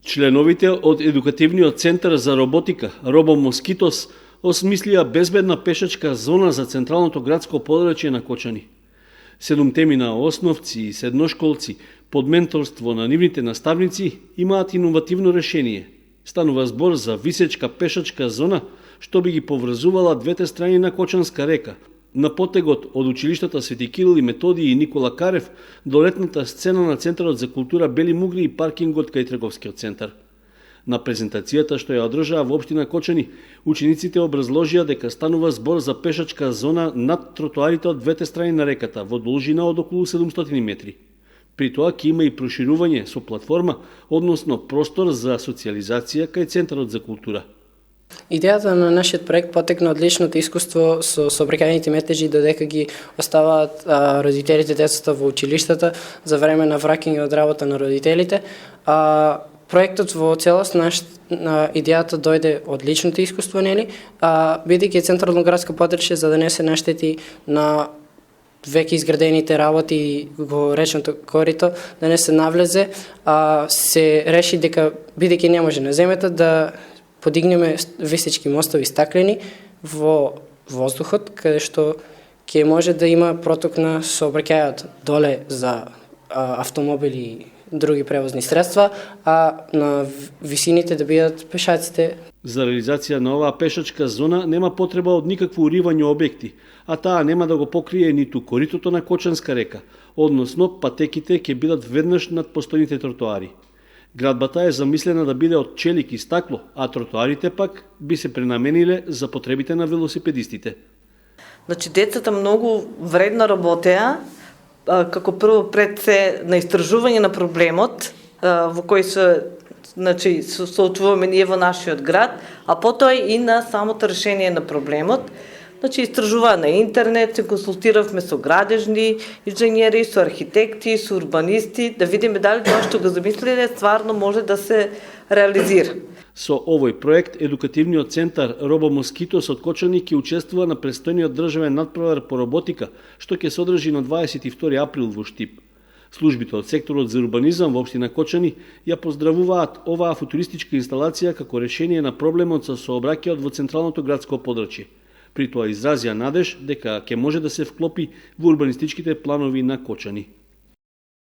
Членовите од Едукативниот центар за роботика RoboMosquitos осмислија безбедна пешачка зона за централното градско подрачје на Кочани. 7 темина основци и седношколци под менторство на нивните наставници имаат иновативно решение. Станува збор за висечка пешачка зона што би ги поврзувала двете страни на Кочанска река, на потегот од училиштата Свети Кирил и Методиј и Никола Карев до летната сцена на Центарот за култура Бели Мугри и паркингот кај Трговскиот центар. На презентацијата што ја одржаа во општина Кочани, учениците образложија дека станува збор за пешачка зона над тротоарите од двете страни на реката во должина од околу 700 метри. При тоа ќе има и проширување со платформа, односно простор за социјализација кај Центарот за култура. Идејата на нашиот проект потекна од личното искуство со сообраќајните метежи, додека ги оставаат родителите децата во училиштата за време на враќање од работа на родителите. Проектот во целост, идејата дојде од личното искуство, нели? Бидејќи централно градско подрачје за да не се наштети на веќе изградените работи во речното корито, да не се навлезе, се реши дека бидејќи не може на земјата да подигнеме висечки мостови стаклени во воздухот, каде што ќе може да има проток на сообраќајот доле за автомобили и други превозни средства, а на висините да бидат пешаците. За реализација на оваа пешачка зона нема потреба од никакво уривање објекти, а таа нема да го покрие ниту коритото на Кочанска река, односно патеките ќе бидат веднаш над постојните тротоари. Градбата е замислена да биде од челик и стакло, а тротоарите пак би се пренамениле за потребите на велосипедистите. Значи, децата многу вредно работеа, како прво пред се на истражување на проблемот, во кој се соочуваме ние во нашиот град, а потоа и на самото решение на проблемот. Значи, истражува на интернет, се консултиравме со градежни инженери, со архитекти, со урбанисти, да видиме дали тоа што го замислиле стварно може да се реализира. Со овој проект, Едукативниот центар RoboMosquitos од Кочани ќе учествува на престојниот државен надпревар по роботика, што ќе се одржи на 22 април во Штип. Службите од секторот за урбанизам во општина Кочани ја поздравуваат оваа футуристичка инсталација како решение на проблемот со сообраќајот во централното градско подрачје. При тоа изразија надеж дека ќе може да се вклопи во урбанистичките планови на Кочани.